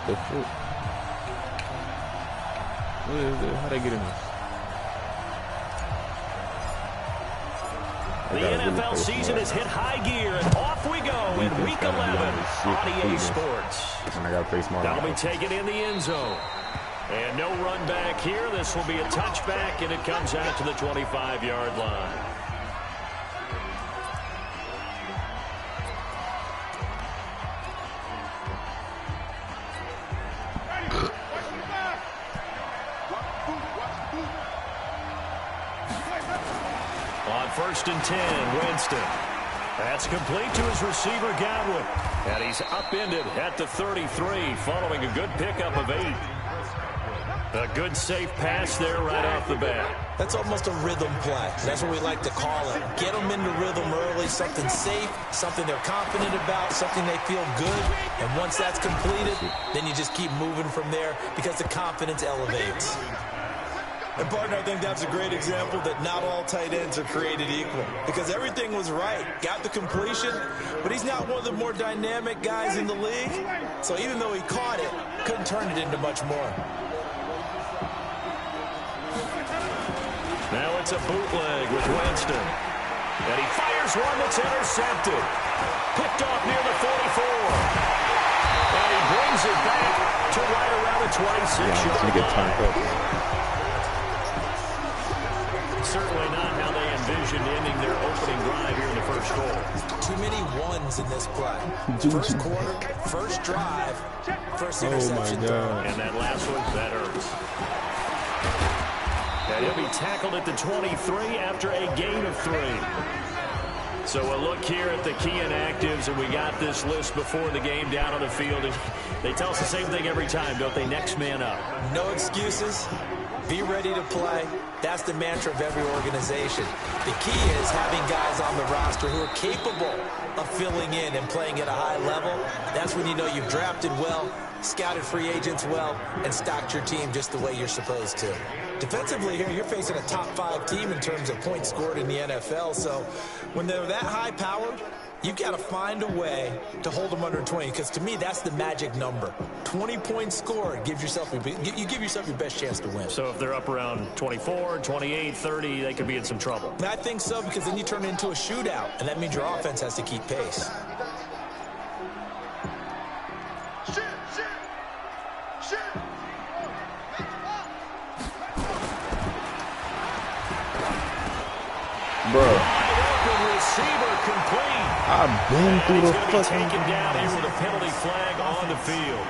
the fuck? What is it? How'd I get in this? The NFL season has hit high gear, and off we go in Week 11 on EA Sports. And I got to play smart. That'll be taken in the end zone. And no run back here. This will be a touchback, and it comes out to the 25-yard line. On 1st and 10, Winston. That's complete to his receiver, Godwin. And he's upended at the 33 following a good pickup of 8. A good safe pass there right off the bat. That's almost a rhythm play. That's what we like to call it. Get them into rhythm early, something safe, something they're confident about, something they feel good. And once that's completed, then you just keep moving from there because the confidence elevates. And, partner, I think that's a great example that not all tight ends are created equal because everything was right. Got the completion, but he's not one of the more dynamic guys in the league. So even though he caught it, couldn't turn it into much more. Now it's a bootleg with Winston. And he fires one that's intercepted. Picked off near the 44. And he brings it back to right around the 26-yard line. Certainly not how they envisioned ending their opening drive here in the first quarter. Too many ones in this play. First quarter, first drive, first interception. Oh, my God. And that last one, that hurts. And he'll be tackled at the 23 after a gain of 3. So a look here at the key inactives, and we got this list before the game down on the field. And they tell us the same thing every time, don't they? Next man up. No excuses. Be ready to play. That's the mantra of every organization. The key is having guys on the roster who are capable of filling in and playing at a high level. That's when you know you've drafted well, scouted free agents well, and stocked your team just the way you're supposed to. Defensively here, you're facing a top 5 team in terms of points scored in the NFL. So when they're that high-powered, you've got to find a way to hold them under 20, because to me, that's the magic number. 20 points scored gives yourself you give yourself your best chance to win. So if they're up around 24, 28, 30, they could be in some trouble. I think so, because then you turn it into a shootout, and that means your offense has to keep pace. Bro, receiver complete. I've been through the fucking taken down here with a penalty flag on the field.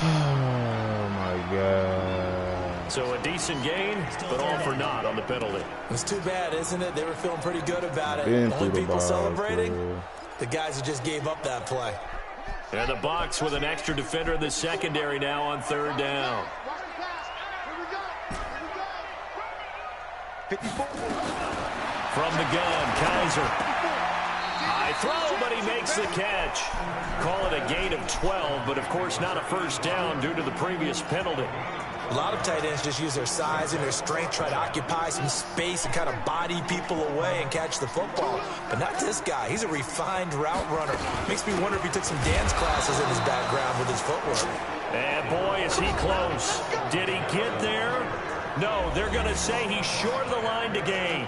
Oh my God. So a decent gain, but all for naught on the penalty. It's too bad, isn't it? They were feeling pretty good about it. Been Only through the people ball, celebrating, bro. the guys who just gave up that play. And the Bucs with an extra defender in the secondary now on 3rd down. From the gun, Kaiser. High throw, but he makes the catch. Call it a gain of 12, but of course not a first down due to the previous penalty. A lot of tight ends just use their size and their strength, try to occupy some space and kind of body people away and catch the football. But not this guy. He's a refined route runner. Makes me wonder if he took some dance classes in his background with his footwork. And boy, is he close. Did he get there? No, they're going to say he's short of the line to gain.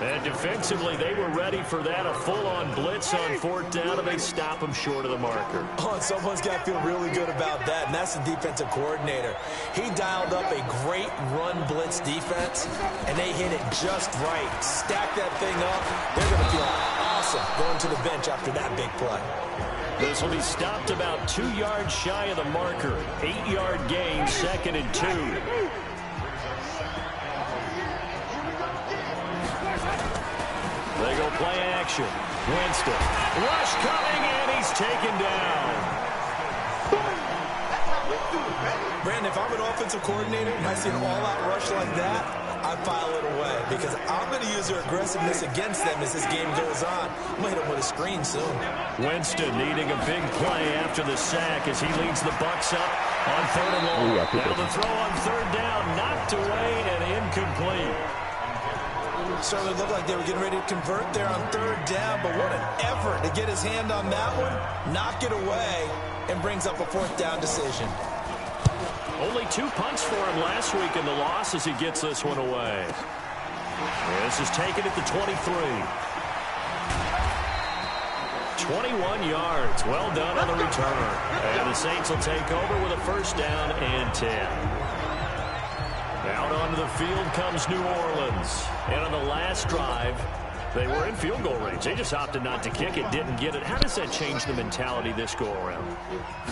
And defensively, they were ready for that, a full-on blitz on 4th down, and they stop him short of the marker. Oh, and someone's got to feel really good about that, and that's the defensive coordinator. He dialed up a great run blitz defense, and they hit it just right. Stack that thing up. They're going to feel awesome going to the bench after that big play. This will be stopped about 2 yards shy of the marker. 8-yard gain, 2nd and 2. They go play action. Winston. Rush coming, and he's taken down. Brandon, if I'm an offensive coordinator and I see an all-out rush like that, I file it away because I'm going to use their aggressiveness against them as this game goes on. I'm going to hit them with a screen soon. Winston needing a big play after the sack as he leads the Bucs up on 3rd and long. Now the throw on 3rd down, knocked away and incomplete. Certainly looked like they were getting ready to convert there on 3rd down, but what an effort to get his hand on that one, knock it away, and brings up a 4th down decision. Only 2 punts for him last week in the loss as he gets this one away. This is taken at the 23. 21 yards. Well done on the return. And the Saints will take over with a 1st down and 10. Out onto the field comes New Orleans. And on the last drive, they were in field goal range. They just opted not to kick it, didn't get it. How does that change the mentality this go-around?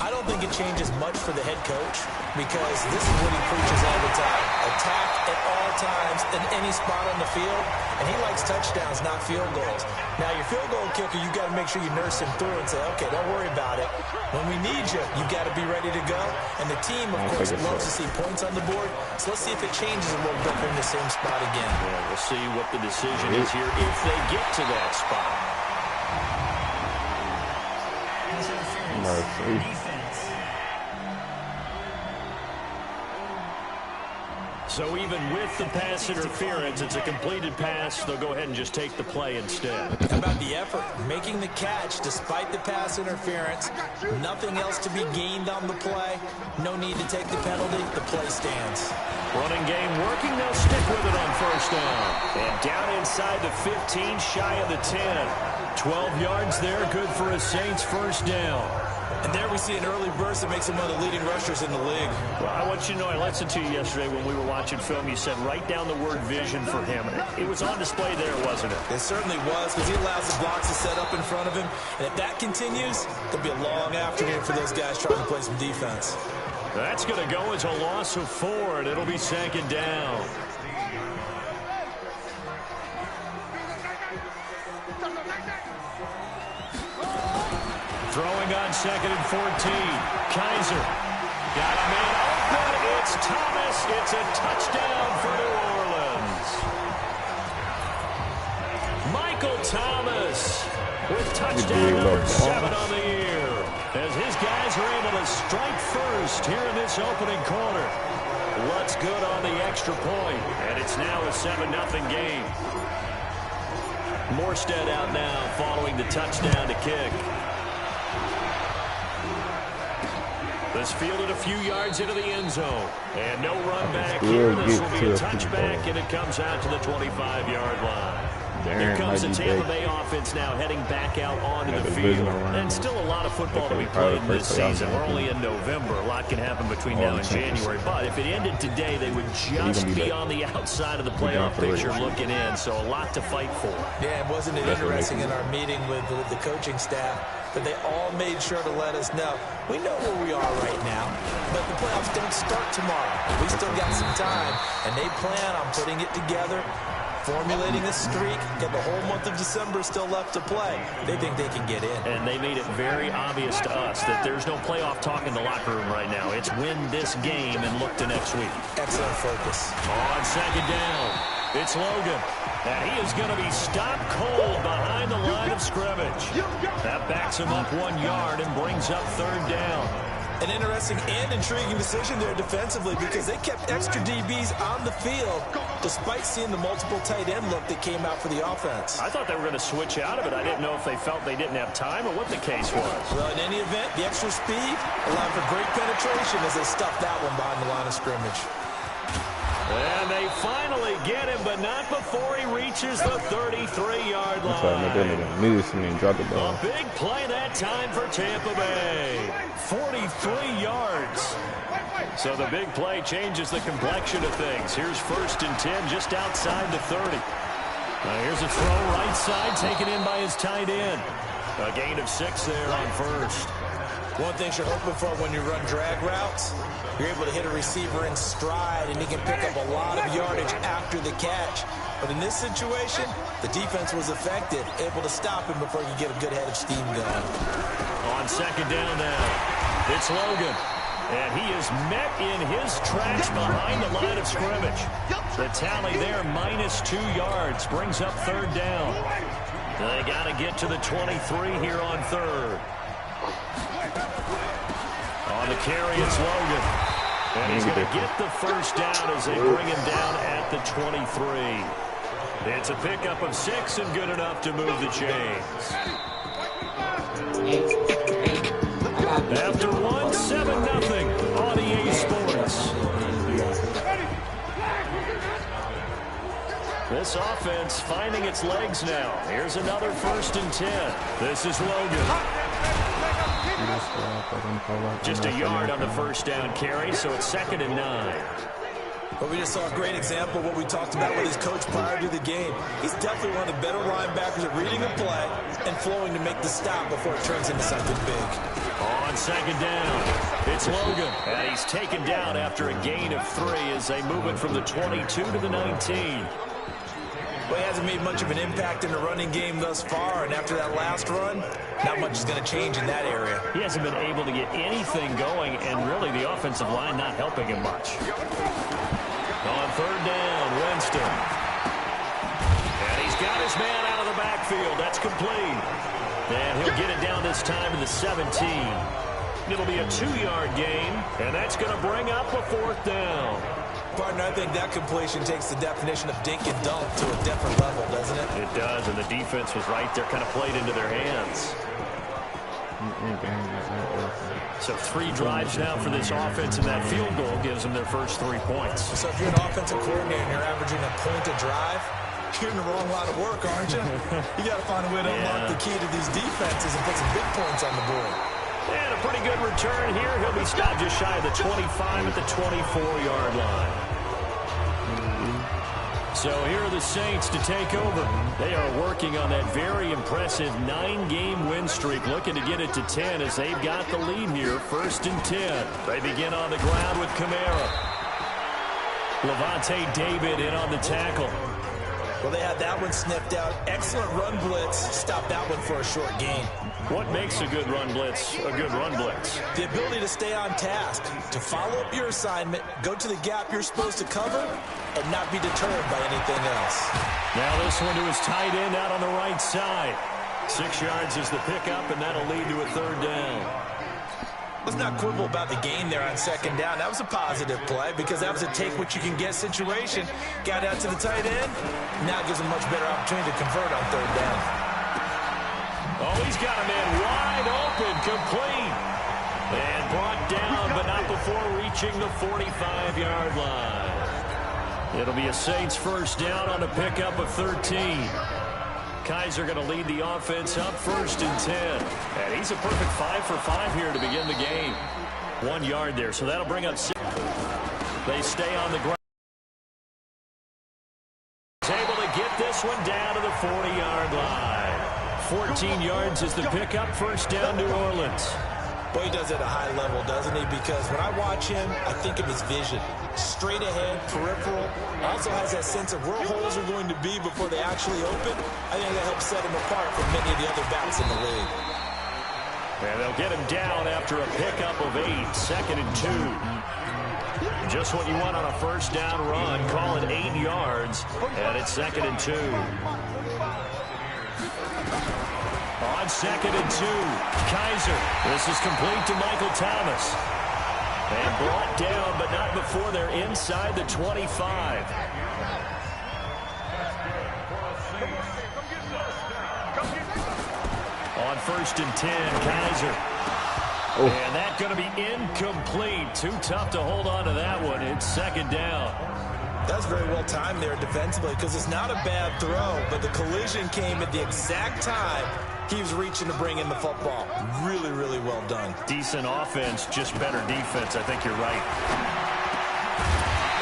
I don't think it changes much for the head coach because this is what he preaches all the time. Attack at all times in any spot on the field, and he likes touchdowns, not field goals. Now, your field goal kicker, you got to make sure you nurse him through and say, okay, don't worry about it. When we need you, you got to be ready to go. And the team, of course, loves to see points on the board. So let's see if it changes a little bit in the same spot again. Yeah, we'll see what the decision is here if they get to that spot. So even with the pass interference, it's a completed pass. They'll go ahead and just take the play instead. How about the effort? Making the catch despite the pass interference. Nothing else to be gained on the play. No need to take the penalty. The play stands. Running game working. They'll stick with it on 1st down. And down inside the 15, shy of the 10. 12 yards there, good for a Saints 1st down. And there we see an early burst that makes him one of the leading rushers in the league. Well, I want you to know, I listened to you yesterday when we were watching film. You said write down the word vision for him. It was on display there, wasn't it? It certainly was, because he allows the blocks to set up in front of him. And if that continues, there'll be a long afternoon for those guys trying to play some defense. That's going to go as a loss of 4, and it'll be 2nd down. Throwing on 2nd and 14. Kaiser. Got a man open. It's Thomas. It's a touchdown for New Orleans. Michael Thomas with touchdown number 7 on the year. As his guys are able to strike first here in this opening quarter. What's good on the extra point? And it's now a 7-0 game. Morstead out now following the touchdown to kick. This fielded a few yards into the end zone. And no run back here. This will be a touchback, and it comes out to the 25-yard line. Here comes the Tampa Bay offense now heading back out onto the field. And still a lot of football to be played this season. We're only in November. A lot can happen between now and January. But if it ended today, they would just be on the outside of the playoff picture looking in. So a lot to fight for. Yeah, wasn't it interesting in our meeting with the coaching staff? But they all made sure to let us know. We know where we are right now, but the playoffs don't start tomorrow. We still got some time, and they plan on putting it together, formulating a streak, get the whole month of December still left to play. They think they can get in. And they made it very obvious to us that there's no playoff talk in the locker room right now. It's win this game and look to next week. Excellent focus. On 2nd down, it's Logan. And he is going to be stopped cold behind the line of scrimmage. That backs him up 1 yard and brings up 3rd down. An interesting and intriguing decision there defensively because they kept extra DBs on the field despite seeing the multiple tight end look that came out for the offense. I thought they were going to switch out of it. I didn't know if they felt they didn't have time or what the case was. Well, in any event, the extra speed allowed for great penetration as they stuffed that one behind the line of scrimmage. And they finally get him, but not before he reaches the 33-yard line. A big play that time for Tampa Bay. 43 yards. So the big play changes the complexion of things. Here's 1st and 10 just outside the 30. Here's a throw right side taken in by his tight end. A gain of 6 there on 1st. One thing you're hoping for when you run drag routes, you're able to hit a receiver in stride, and he can pick up a lot of yardage after the catch. But in this situation, the defense was effective, able to stop him before he could get a good head of steam going. On 2nd down now, it's Logan. And he is met in his tracks behind the line of scrimmage. The tally there, -2 yards, brings up 3rd down. They got to get to the 23 here on 3rd. On the carry, it's Logan. And he's going to get the 1st down as they bring him down at the 23. It's a pickup of 6 and good enough to move the chains. After one, 7-0 on EA Sports. This offense finding its legs now. Here's another 1st and 10. This is Logan. Just a yard on the 1st down carry, so it's 2nd and 9. But we just saw a great example of what we talked about with his coach prior to the game. He's definitely one of the better linebackers at reading a play and flowing to make the stop before it turns into something big. On 2nd down, it's Logan. And he's taken down after a gain of 3 as they move it from the 22 to the 19. Well, he hasn't made much of an impact in the running game thus far, and after that last run, not much is going to change in that area. He hasn't been able to get anything going, and really the offensive line not helping him much. On 3rd down, Winston. And he's got his man out of the backfield. That's complete. And he'll get it down this time to the 17. It'll be a 2-yard gain, and that's going to bring up a 4th down. Partner, I think that completion takes the definition of dink and dunk to a different level, doesn't it? It does, and the defense was right there, kind of played into their hands. So 3 drives now for this offense, and that field goal gives them their first 3 points. So if you're an offensive coordinator and you're averaging a point a drive, you're in the wrong line of work, aren't you? You got to find a way to unlock the key to these defenses and put some big points on the board. And a pretty good return here. He'll be stopped just shy of the 25 at the 24-yard line. So here are the Saints to take over. They are working on that very impressive 9-game win streak, looking to get it to 10 as they've got the lead here, 1st and 10. They begin on the ground with Kamara. Levante David in on the tackle. Well, they had that one sniffed out. Excellent run blitz. Stopped that one for a short gain. What makes a good run blitz a good run blitz? The ability to stay on task, to follow up your assignment, go to the gap you're supposed to cover, and not be deterred by anything else. Now this one to his tight end out on the right side. 6 yards is the pickup, and that'll lead to a 3rd down. Let's not quibble about the gain there on 2nd down. That was a positive play because that was a take-what-you-can-get situation. Got out to the tight end. Now gives him a much better opportunity to convert on 3rd down. Oh, he's got a man wide open, complete. And brought down, but not before reaching the 45-yard line. It'll be a Saints 1st down on a pickup of 13. Kaiser going to lead the offense up 1st and 10. And he's a perfect 5 for 5 here to begin the game. 1 yard there, so that'll bring up 6. They stay on the ground. He's able to get this one down to the 40-yard line. 14 yards is the pickup, 1st down New Orleans. Boy, he does it at a high level, doesn't he? Because when I watch him, I think of his vision. Straight ahead, peripheral. Also has that sense of where holes are going to be before they actually open. I think that helps set him apart from many of the other backs in the league. And they'll get him down after a pickup of 8, 2nd and 2. Just what you want on a 1st down run. Call it 8 yards, and it's 2nd and 2. On 2nd and 2, Kaiser. This is complete to Michael Thomas. And brought down, but not before they're inside the 25. On 1st and 10, Kaiser. And that's going to be incomplete. Too tough to hold on to that one. It's 2nd down. That's very well timed there defensively because it's not a bad throw, but the collision came at the exact time he was reaching to bring in the football. Really, really well done. Decent offense, just better defense. I think you're right.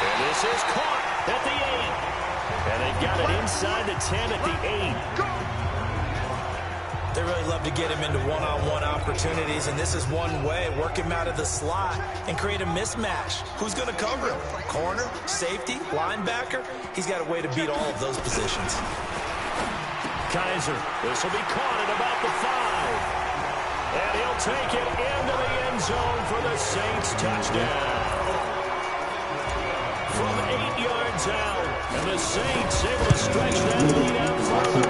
And this is caught at the 8. And they've got it inside the 10 at the 8. They really love to get him into one-on-one opportunities, and this is one way. Work him out of the slot and create a mismatch. Who's going to cover him? Corner, safety, linebacker? He's got a way to beat all of those positions. Kaiser, this will be caught at about the 5. And he'll take it into the end zone for the Saints touchdown. From 8 yards out, and the Saints able to stretch that lead out further.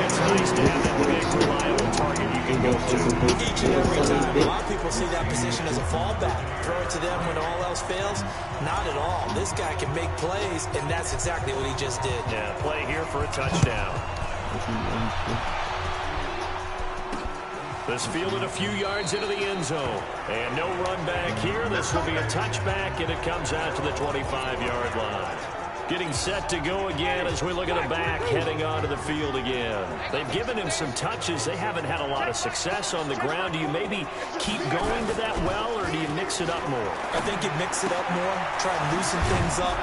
It's nice to have that big, reliable target you can go to. Each and every time. A lot of people see that position as a fallback. Throw it to them when all else fails. Not at all. This guy can make plays, and that's exactly what he just did. Yeah, play here for a touchdown. This fielded a few yards into the end zone. And no run back here. This will be a touchback, and it comes out to the 25-yard line. Getting set to go again as we look at the back heading onto the field again. They've given him some touches. They haven't had a lot of success on the ground. Do you maybe keep going to that well, or do you mix it up more? I think you mix it up more, try and loosen things up.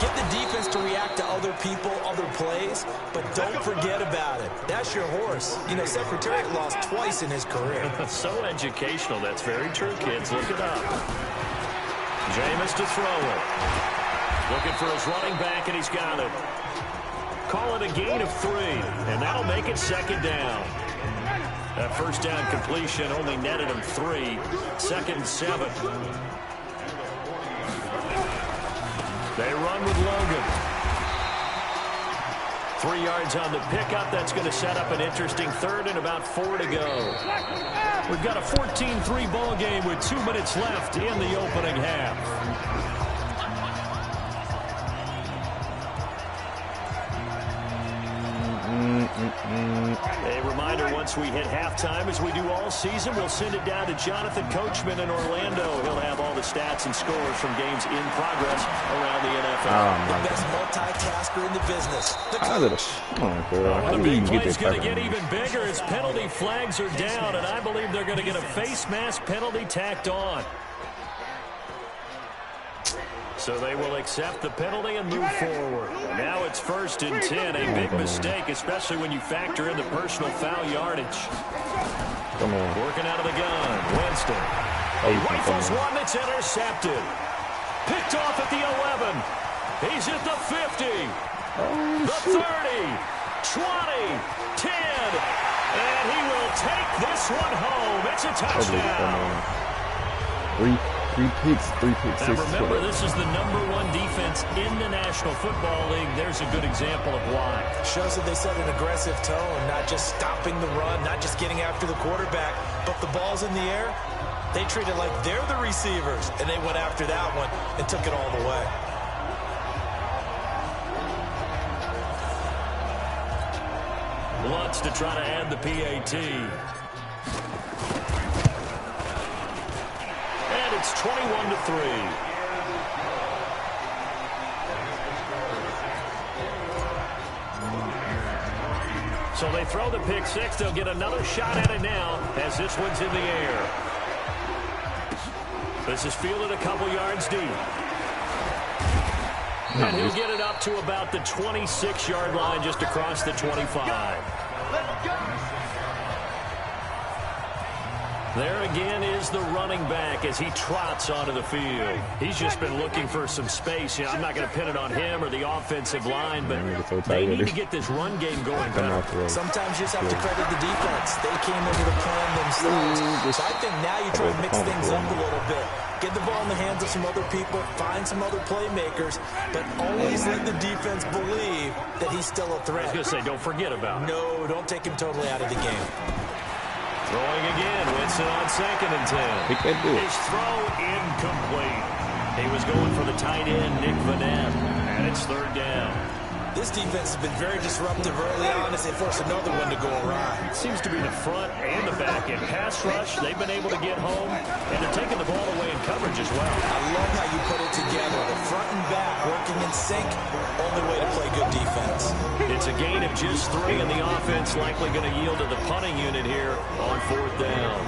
Get the defense to react to other people, other plays, but don't forget about it. That's your horse. You know, Secretariat lost twice in his career. So educational. That's very true, kids. Look it up. Jameis to throw it. Looking for his running back, and he's got it. Call it a gain of 3, and that'll make it second down. That first down completion only netted him 3. Second and 7. They run with Logan. 3 yards on the pickup. That's going to set up an interesting third and about 4 to go. We've got a 14-3 ball game with 2 minutes left in the opening half. A reminder, once we hit halftime, as we do all season, we'll send it down to Jonathan Coachman in Orlando. He'll have all the stats and scores from games in progress around the NFL. The best multitasker in the business. The big play's going to get even bigger as penalty flags are down, and I believe they're going to get a face mask penalty tacked on. So they will accept the penalty and move forward. Now it's 1st and 10. A big mistake, especially when you factor in the personal foul yardage. Working out of the gun. Winston. He rifles one that's intercepted. Picked off at the 11. He's at the 50. The 30. 20. 10. And he will take this one home. It's a touchdown. Three picks, 6. Now remember, this is the #1 defense in the National Football League. There's a good example of why. Shows that they set an aggressive tone, not just stopping the run, not just getting after the quarterback, but the ball's in the air. They treat it like they're the receivers, and they went after that one and took it all the way. Lutz to try to add the PAT. It's 21-3. So they throw the pick 6. They'll get another shot at it now as this one's in the air. This is fielded a couple yards deep. And he'll get it up to about the 26-yard line, just across the 25. There again is the running back as he trots onto the field. He's just been looking for some space. You know, I'm not going to pin it on him or the offensive line, but they need to get this run game going better. Sometimes you just have to credit the defense. They came into the plan themselves. So I think now you try to mix things up a little bit. Get the ball in the hands of some other people, find some other playmakers, but always let the defense believe that he's still a threat. I was going to say, don't forget about it. No, don't take him totally out of the game. Throwing again, Winston on 2nd and 10. His throw incomplete. He was going for the tight end, Nick Vanette, and it's 3rd down. This defense has been very disruptive early on as they force another one to go awry. It seems to be the front and the back. In pass rush, they've been able to get home, and they're taking the ball away in coverage as well. I love how you put it together. The front and back working in sync. Only way to play good defense. It's a gain of just 3, and the offense likely going to yield to the punting unit here on 4th down.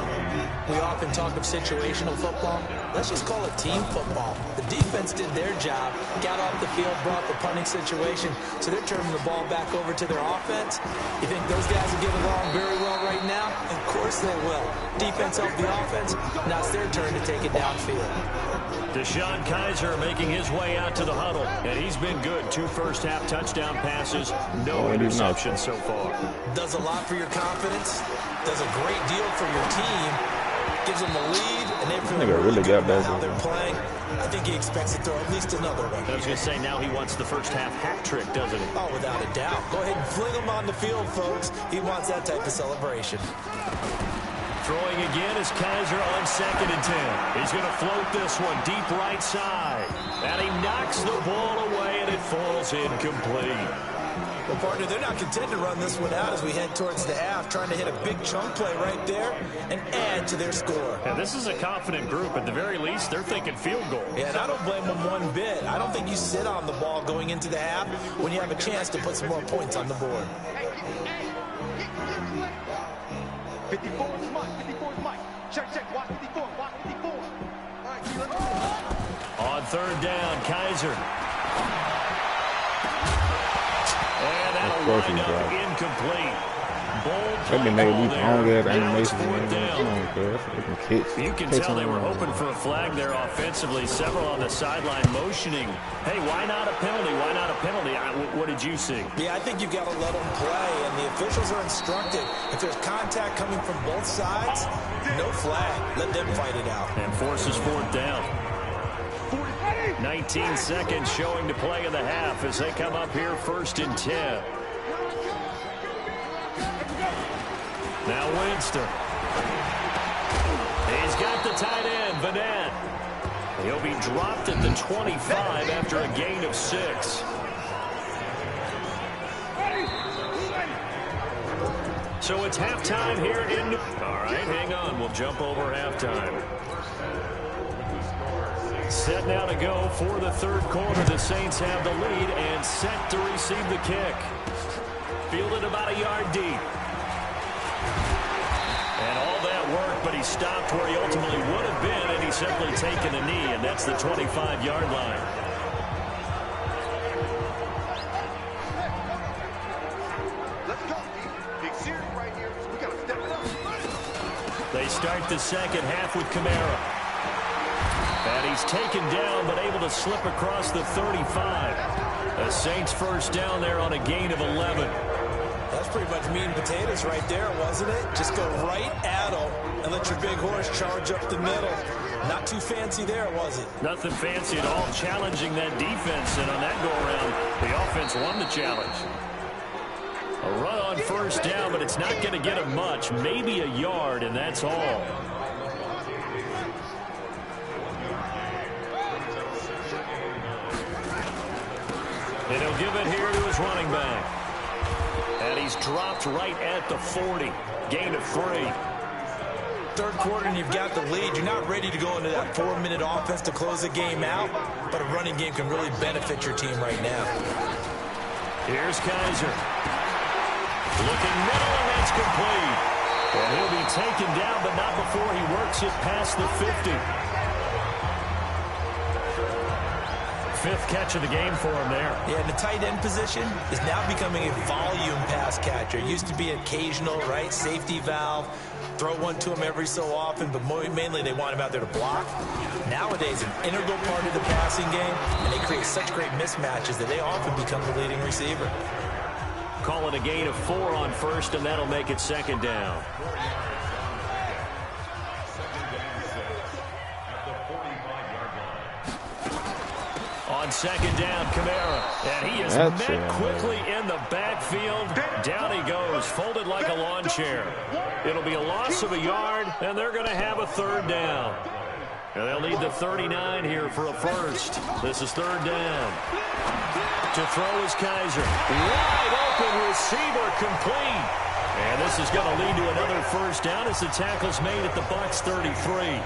We often talk of situational football. Let's just call it team football. The defense did their job, got off the field, brought the punting situation, so they're turning the ball back over to their offense. You think those guys will get along very well right now? Of course they will. Defense helped the offense. Now it's their turn to take it downfield. Deshaun Kaiser making his way out to the huddle, and he's been good. 2 first-half touchdown passes, no interceptions so far. Does a lot for your confidence, does a great deal for your team, gives them the lead, and they feel really good about how they're playing. I think he expects to throw at least another one. I was going to say, now he wants the first-half hat trick, doesn't he? Oh, without a doubt. Go ahead and fling him on the field, folks. He wants that type of celebration. Throwing again is Kaiser on 2nd and 10. He's going to float this one deep right side. And he knocks the ball away, and it falls incomplete. Well, partner, they're not content to run this one out as we head towards the half, trying to hit a big chunk play right there and add to their score. Yeah, this is a confident group. At the very least, they're thinking field goal. Yeah, and I don't blame them one bit. I don't think you sit on the ball going into the half when you have a chance to put some more points on the board. 54 is Mike. 54 is Mike. Check. Watch 54. Watch 54. All right, let's go. On third down, Kaiser. And that'll wind up incomplete. Bold play call there. Now it's fourth down. You can tell they were hoping for a flag there offensively. Several on the sideline motioning. Hey, why not a penalty? Why not a penalty? What did you see? Yeah, I think you've got to let them play, and the officials are instructed. If there's contact coming from both sides, no flag. Let them fight it out. And forces fourth down. 19 seconds showing to play in the half as they come up here first and 10. Now Winston. He's got the tight end, Vanette. He'll be dropped at the 25 after a gain of 6. So it's halftime here in... All right, hang on. We'll jump over halftime. Set now to go for the third quarter. The Saints have the lead and set to receive the kick. Fielded about a yard deep. And all that work, but he stopped where he ultimately would have been, and he's simply taken a knee, and that's the 25-yard line. Let's go. Big series right here. We got to step it up. They start the second half with Kamara. And he's taken down, but able to slip across the 35. The Saints first down there on a gain of 11. That's pretty much meat and potatoes right there, wasn't it? Just go right at them and let your big horse charge up the middle. Not too fancy there, was it? Nothing fancy at all, challenging that defense. And on that go-around, the offense won the challenge. A run on first down, but it's not going to get him much. Maybe a yard, and that's all. And he'll give it here to his running back. And he's dropped right at the 40. Gain of 3. Third quarter and you've got the lead. You're not ready to go into that 4-minute offense to close the game out, but a running game can really benefit your team right now. Here's Kaiser. Looking middle, and that's complete. And he'll be taken down, but not before he works it past the 50. Fifth catch of the game for him there. Yeah, and the tight end position is now becoming a volume pass catcher. It used to be occasional, right? Safety valve. Throw one to him every so often, but mainly they want him out there to block. Nowadays, an integral part of the passing game, and they create such great mismatches that they often become the leading receiver. Call it a gain of 4 on first, and that'll make it second down. On second down, Kamara. And he is met quickly in the backfield. Down he goes, folded like a lawn chair. It'll be a loss of a yard, and they're going to have a third down. And they'll need the 39 here for a first. This is third down. To throw is Kaiser. Wide open receiver, complete. And this is going to lead to another first down as the tackle's made at the Bucs 33.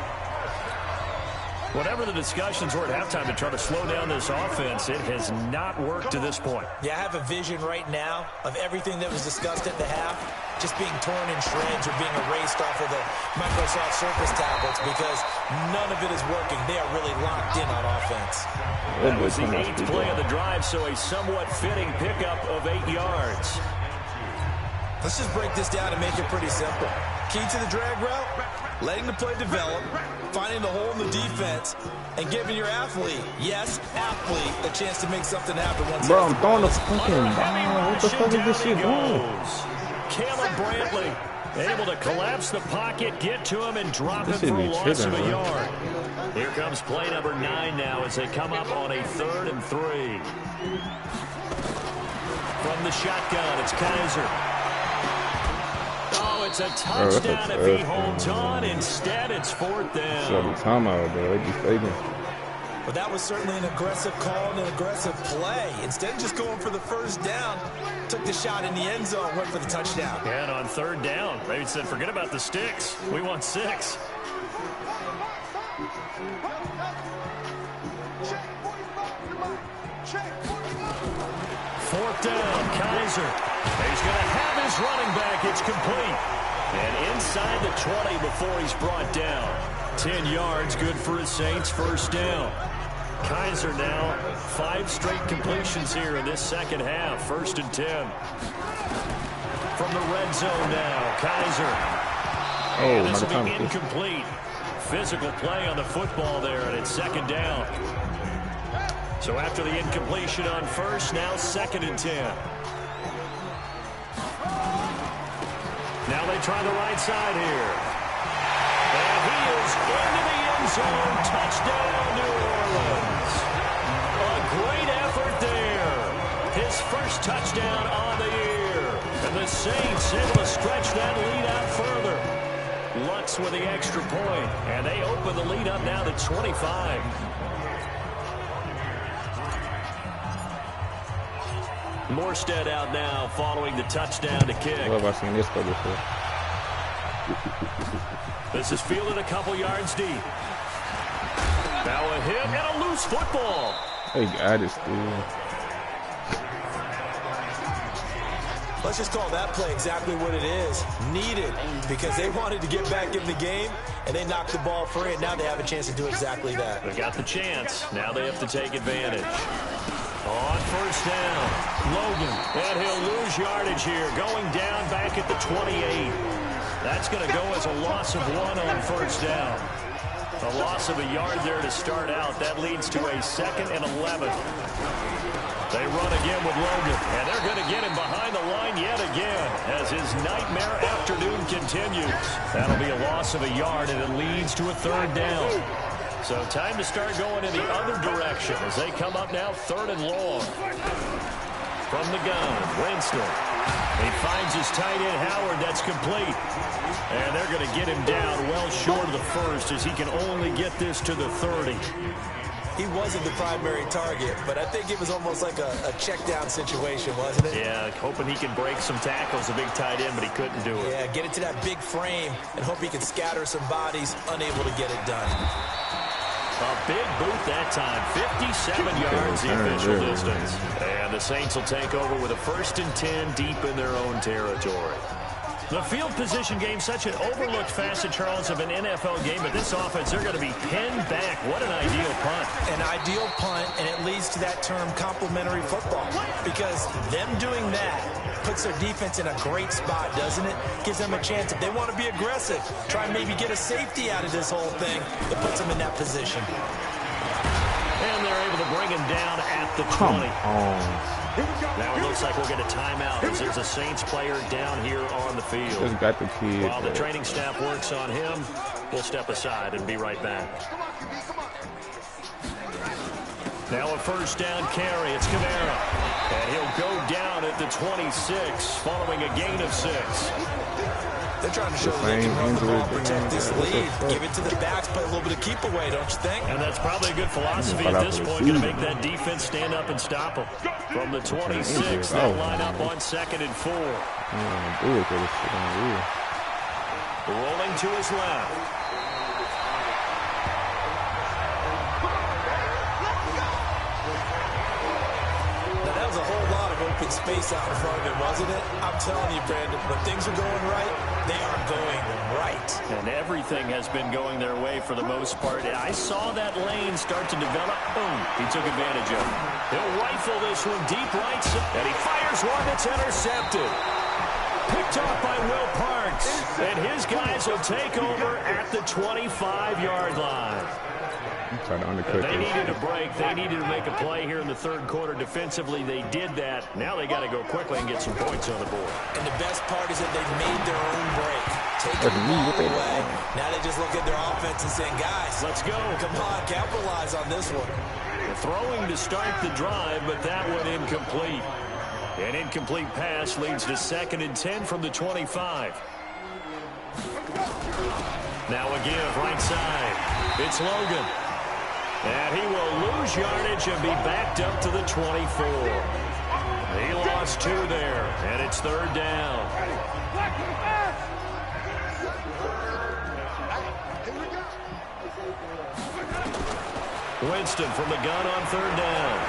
Whatever the discussions were at halftime to try to slow down this offense, it has not worked to this point. Yeah, I have a vision right now of everything that was discussed at the half just being torn in shreds or being erased off of the Microsoft Surface tablets because none of it is working. They are really locked in on offense. That was the 8th play of the drive, so a somewhat fitting pickup of 8 yards. Let's just break this down and make it pretty simple. Key to the drag route, letting the play develop, finding the hole in the defense, and giving your athlete, yes, athlete, a chance to make something happen once. Bro, I'm throwing the fucking ball. What the fuck is this shit going? Caleb Brantley able to collapse the pocket, get to him, and drop him for a loss of a yard. Here comes play number 9 now as they come up on a 3rd and 3. From the shotgun, it's Kaiser. Oh, it's a touchdown if he holds on. Instead, it's 4th down. So the timeout, bro. They be faking. But that was certainly an aggressive call and an aggressive play. Instead of just going for the first down, took the shot in the end zone, went for the touchdown. And on third down, maybe said, forget about the sticks. We want 6. Fourth down, Kaiser. He's going to have his running back. It's complete. And inside the 20 before he's brought down. 10 yards, good for his Saints. First down. Kaiser now 5 straight completions here in this second half. First and 10. From the red zone now, Kaiser. And this will be incomplete. Physical play on the football there, and it's second down. So after the incompletion on first, now second and 10. Now they try the right side here. And he is into the end zone. Touchdown, New Orleans. A great effort there. His first touchdown on the year. And the Saints able to stretch that lead out further. Lutz with the extra point. And they open the lead up now to 25. Morstead out now following the touchdown to kick. This is fielded a couple yards deep. Now a hit and a loose football. They got it, dude. Let's just call that play exactly what it is. Needed, because they wanted to get back in the game, and they knocked the ball free, and now they have a chance to do exactly that. They got the chance. Now they have to take advantage. On first down, Logan, and he'll lose yardage here, going down back at the 28. That's going to go as a loss of 1 on first down. A loss of a yard there to start out. That leads to a 2nd and 11. They run again with Logan, and they're going to get him behind the line yet again as his nightmare afternoon continues. That'll be a loss of a yard, and it leads to a 3rd down. So time to start going in the other direction as they come up now 3rd and long. From the gun, Winston. He finds his tight end, Howard. That's complete. And they're going to get him down well short of the first as he can only get this to the 30. He wasn't the primary target, but I think it was almost like a check-down situation, wasn't it? Yeah, hoping he can break some tackles, a big tight end, but he couldn't do it. Yeah, get it to that big frame and hope he can scatter some bodies, unable to get it done. A big boot that time, 57 yards the official distance. And the Saints will take over with a 1st and 10 deep in their own territory. The field position game, such an overlooked facet, Charles, of an NFL game, but this offense, they're going to be pinned back. What an ideal punt. An ideal punt, and it leads to that term complementary football, because them doing that puts their defense in a great spot, doesn't it? Gives them a chance, if they want to be aggressive, try and maybe get a safety out of this whole thing, it puts them in that position. And they're able to bring him down at the 20. Come on. Now it looks like we'll get a timeout as there's a Saints player down here on the field. Just got the kid. While the training staff works on him, we'll step aside and be right back. Now a 1st down carry. It's Kamara. And he'll go down at the 26 following a gain of 6. They're trying to show that they can run the ball, protect this lead, give it to the backs, play a little bit of keep away, don't you think? And that's probably a good philosophy at this point, going to make that defense stand up and stop them. From the 26, they'll line up on 2nd and 4. Rolling to his left. A whole lot of open space out in front of him, wasn't it? I'm telling you, Brandon, when things are going right, they are going right. And everything has been going their way for the most part. I saw that lane start to develop. Boom. He took advantage of it. He'll rifle this one deep right, and he fires one that's intercepted. Picked off by Will Parks. And his guys will take over at the 25-yard line. They needed a break. They needed to make a play here in the 3rd quarter. Defensively, they did that. Now they got to go quickly and get some points on the board. And the best part is that they made their own break. Taking the ball away. Now they just look at their offense and saying, guys, let's go. Come on, capitalize on this one. Throwing to start the drive, but that one incomplete. An incomplete pass leads to 2nd and 10 from the 25. Now a give right side. It's Logan. And he will lose yardage and be backed up to the 24. He lost 2 there. And it's third down. Winston from the gun on third down.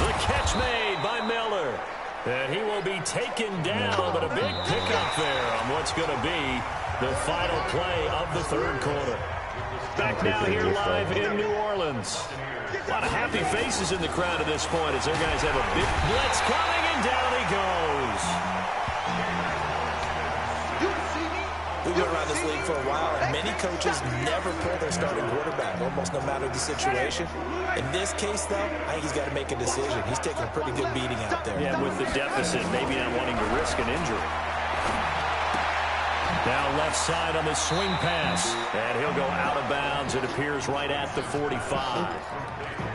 The catch made by Miller. And he will be taken down, but a big pickup there on what's going to be the final play of the third quarter. Back now here live in New Orleans. A lot of happy faces in the crowd at this point as their guys have a big blitz coming, and down he goes. We've been around this league for a while, and many coaches never pull their starting quarterback, almost no matter the situation. In this case, though, I think he's got to make a decision. He's taking a pretty good beating out there. Yeah, with the deficit, maybe not wanting to risk an injury. Now left side on the swing pass, and he'll go out of bounds. It appears right at the 45.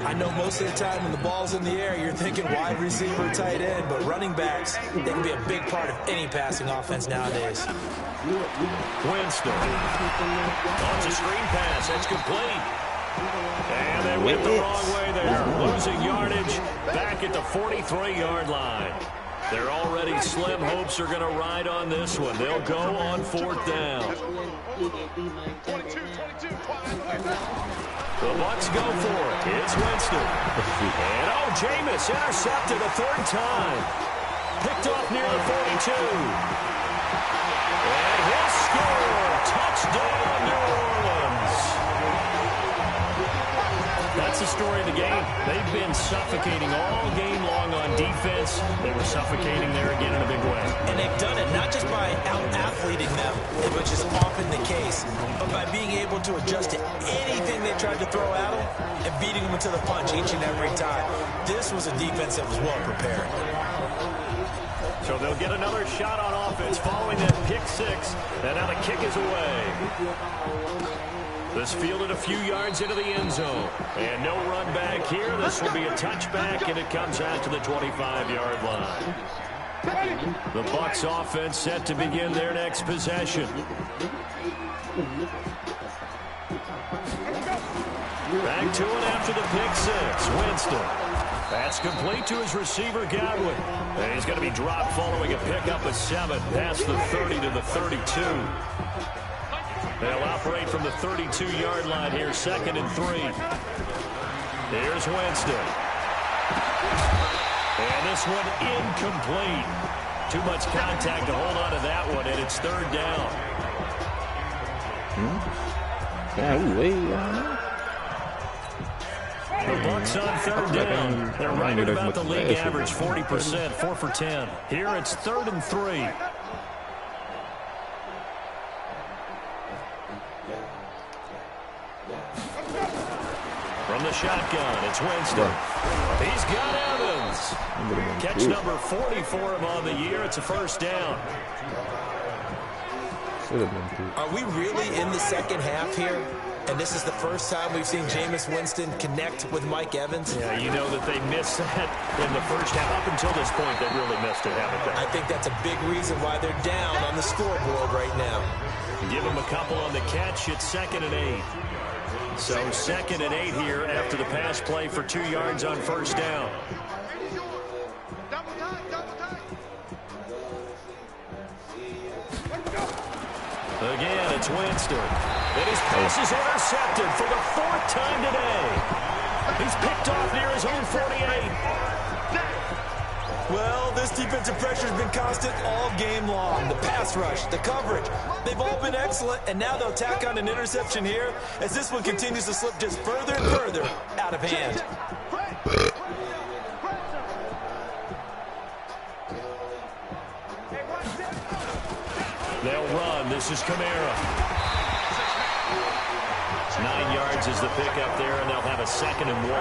I know most of the time when the ball's in the air, you're thinking wide receiver, tight end, but running backs, they can be a big part of any passing offense nowadays. Winston. Launch a screen pass. That's complete. And they went the wrong way there. Losing yardage back at the 43-yard line. Their already slim hopes are going to ride on this one. They'll go on fourth down. The Bucs go for it. It's Winston. And, Jameis intercepted a third time. Picked off near the 42. And he'll score. Touchdown, New Orleans. That's the story of the game. They've been suffocating all game long on defense. They were suffocating there again in a big way. And they've done it not just by out-athleting them, which is often the case, but by being able to adjust to anything they tried to throw at them and beating them to the punch each and every time. This was a defense that was well prepared. So they'll get another shot on offense following that pick six. And now the kick is away. This fielded a few yards into the end zone. And no run back here. This will be a touchback, and it comes out to the 25-yard line. The Bucs offense set to begin their next possession. Back to it after the pick six. Winston. That's complete to his receiver, Godwin. And he's going to be dropped following a pickup of 7 past the 30 to the 32. They'll operate from the 32-yard line here, 2nd and 3. Here's Winston. And this one incomplete. Too much contact to hold on to that one, and it's third down. The Bucs on third down. They're right at about the league average, 40%, 4 for 10. Here it's 3rd and 3. From the shotgun, it's Winston. He's got Evans. Catch number 40 for him on the year. It's a first down. Are we really in the second half here? And this is the first time we've seen Jameis Winston connect with Mike Evans? Yeah, you know that they missed that in the first half. Up until this point, they really missed it, haven't they? I think that's a big reason why they're down on the scoreboard right now. Give them a couple on the catch. It's 2nd and 8. So 2nd and 8 here after the pass play for 2 yards on first down. Again, it's Winston. And his pass is intercepted for the 4th time today. He's picked off near his own 48. Well, this defensive pressure has been constant all game long. The pass rush, the coverage, they've all been excellent, and now they'll tack on an interception here as this one continues to slip just further and further out of hand. They'll run. This is Kamara. 9 yards is the pickup there, and they'll have a 2nd and 1.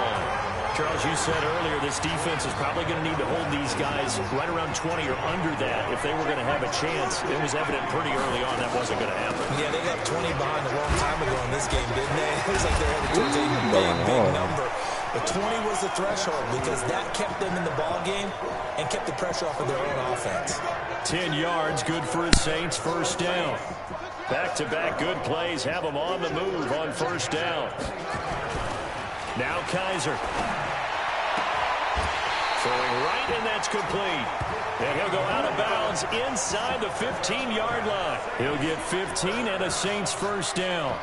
Charles, you said earlier this defense is probably going to need to hold these guys right around 20 or under that if they were going to have a chance. It was evident pretty early on that wasn't going to happen. Yeah, they left 20 behind a long time ago in this game, didn't they? It was like they're headed towards a big number. But 20 was the threshold because that kept them in the ball game and kept the pressure off of their own offense. 10 yards, good for his Saints, first down. Back-to-back good plays have them on the move on first down. Now Kaiser. Throwing right, and that's complete. And he'll go out of bounds inside the 15-yard line. He'll get 15 and a Saints first down.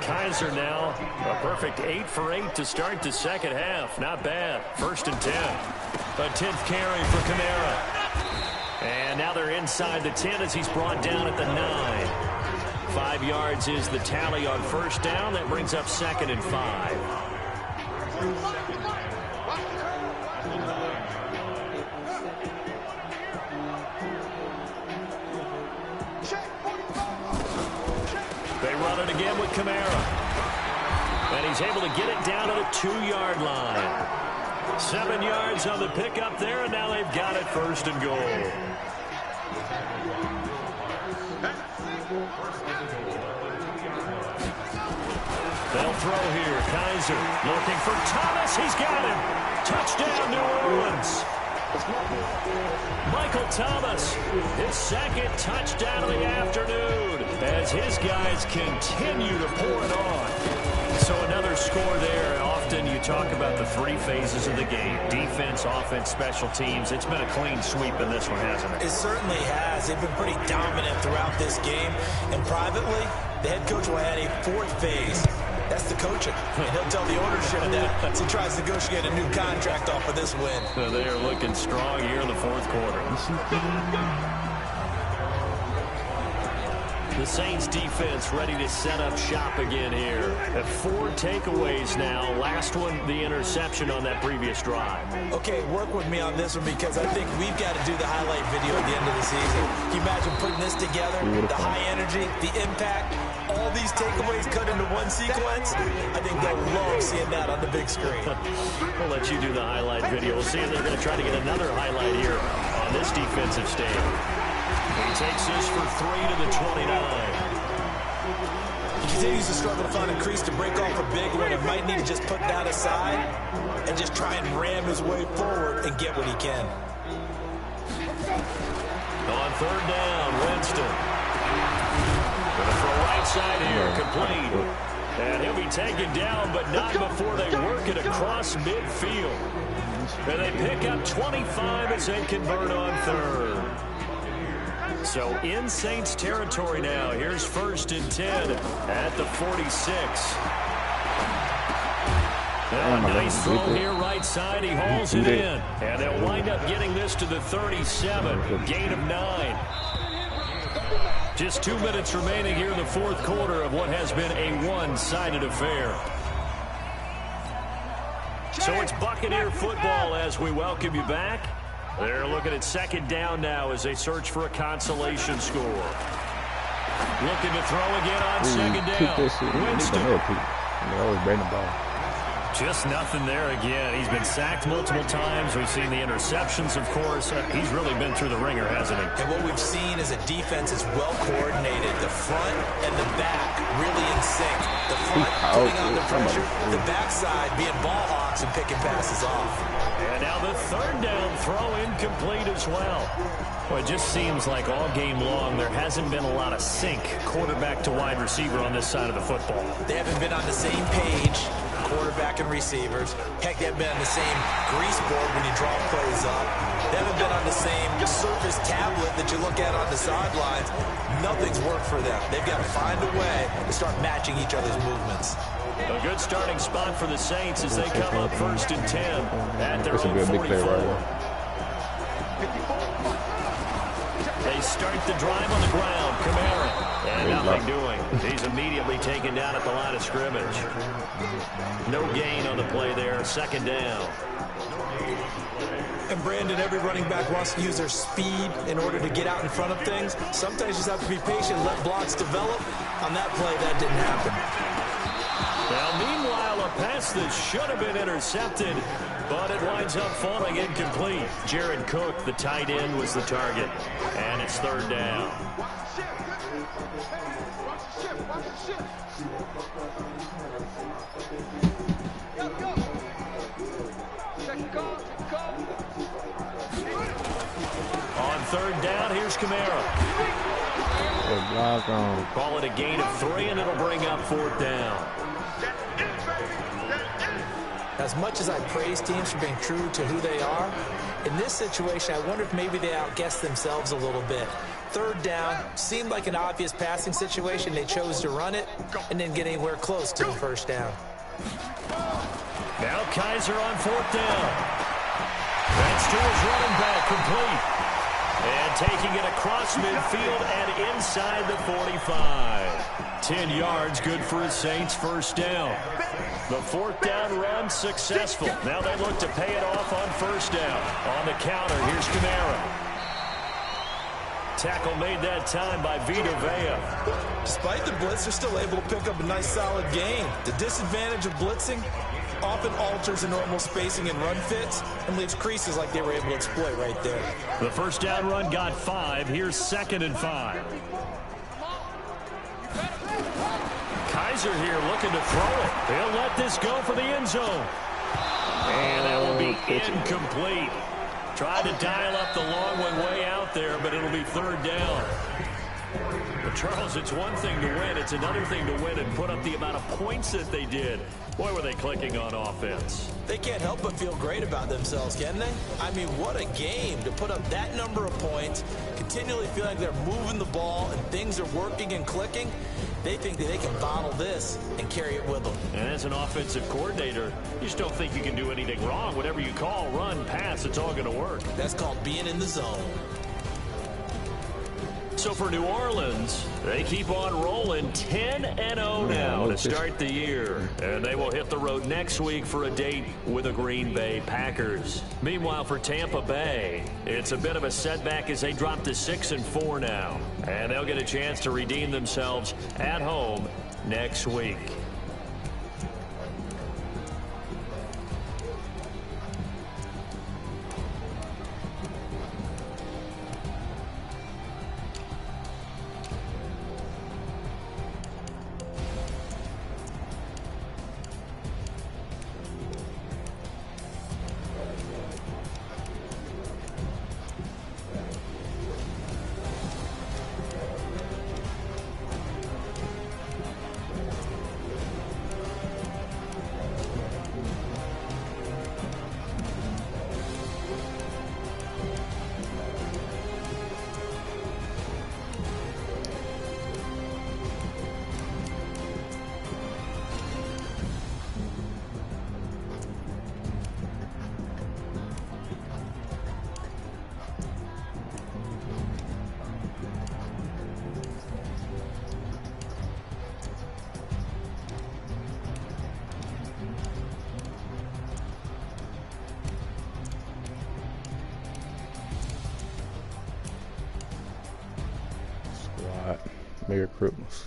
Kaiser now, a perfect 8 for 8 to start the second half. Not bad. 1st and 10. A 10th carry for Kamara. And now they're inside the 10 as he's brought down at the 9. 5 yards is the tally on first down. That brings up 2nd and 5. They run it again with Kamara. And he's able to get it down to the 2-yard line. 7 yards on the pickup there, and now they've got it 1st and goal. They'll throw here. Kaiser looking for Thomas. He's got him. Touchdown, New Orleans. Michael Thomas, his 2nd touchdown of the afternoon as his guys continue to pour it on. So another score there. Often you talk about the 3 phases of the game: defense, offense, special teams. It's been a clean sweep in this one, hasn't it? It certainly has. They've been pretty dominant throughout this game. And privately, the head coach will add a 4th phase. That's the coaching. And he'll tell the ownership that as he tries to negotiate a new contract off of this win. So they are looking strong here in the 4th quarter. The Saints defense ready to set up shop again here. At 4 takeaways now. Last one, the interception on that previous drive. Okay, work with me on this one because I think we've got to do the highlight video at the end of the season. Can you imagine putting this together? The high energy, the impact, all these takeaways cut into one sequence. I think they'll love seeing that on the big screen. We'll let you do the highlight video. We'll see if they're going to try to get another highlight here on this defensive stand. He takes this for 3 to the 29. He continues to struggle to find a crease to break off a big one. It might need to just put that aside and just try and ram his way forward and get what he can. On 3rd down, Winston. Gonna throw right side here, complete. And he'll be taken down, but not before they work it across midfield. And they pick up 25 as they convert on 3rd. So in Saints territory now. Here's 1st and 10 at the 46. A nice throw here right side. He hauls it in. And they'll wind up getting this to the 37. Gain of 9. Just 2 minutes remaining here in the 4th quarter of what has been a one-sided affair. So it's Buccaneer football as we welcome you back. They're looking at 2nd down now as they search for a consolation score. Looking to throw again on 2nd down. Winston. Just nothing there again. He's been sacked multiple times. We've seen the interceptions, of course. He's really been through the ringer, hasn't he? And what we've seen is a defense is well coordinated. The front and the back really in sync. The front putting on the pressure, the backside being ball hawks and picking passes off. And now the 3rd down throw incomplete as well. Well, it just seems like all game long there hasn't been a lot of sync quarterback to wide receiver on this side of the football. They haven't been on the same page, quarterback and receivers. Heck, they haven't been on the same grease board when you draw plays up. They haven't been on the same surface tablet that you look at on the sidelines. Nothing's worked for them. They've got to find a way to start matching each other's movements. A good starting spot for the Saints as they come up 1st and 10 at their own 44. They start the drive on the ground. Kamara. And nothing doing. He's immediately taken down at the line of scrimmage. No gain on the play there. 2nd down. And Brandon, every running back wants to use their speed in order to get out in front of things. Sometimes you just have to be patient, let blocks develop. On that play, that didn't happen. Now, meanwhile, a pass that should have been intercepted, but it winds up falling incomplete. Jared Cook, the tight end, was the target. And it's 3rd down. On 3rd down, here's Kamara. Call it a gain of 3, and it'll bring up 4th down. As much as I praise teams for being true to who they are, in this situation, I wonder if maybe they outguessed themselves a little bit. Third down seemed like an obvious passing situation. They chose to run it and didn't get anywhere close to the first down. Now Kaiser on fourth down. That's to his running back, complete. And taking it across midfield and inside the 45. 10 yards, good for his Saints first down. The fourth down run successful. Now they look to pay it off on first down. On the counter, here's Kamara. Tackle made that time by Vita Vea. Despite the blitz, they're still able to pick up a nice solid gain. The disadvantage of blitzing often alters the normal spacing and run fits and leaves creases like they were able to exploit right there. The first down run got 5. Here's 2nd and 5. Kaiser here looking to throw it. He'll let this go for the end zone. And that will be incomplete. Tried to dial up the long one way out there, but it'll be third down. But Charles, it's one thing to win. It's another thing to win and put up the amount of points that they did. Boy, were they clicking on offense. They can't help but feel great about themselves, can they? I mean, what a game to put up that number of points, continually feel like they're moving the ball and things are working and clicking. They think that they can bottle this and carry it with them. And as an offensive coordinator, you just don't think you can do anything wrong. Whatever you call, run, pass, it's all going to work. That's called being in the zone. So for New Orleans, they keep on rolling 10-0 now to start the year. And they will hit the road next week for a date with the Green Bay Packers. Meanwhile, for Tampa Bay, it's a bit of a setback as they drop to 6-4 now. And they'll get a chance to redeem themselves at home next week. Bigger CRIPMAS.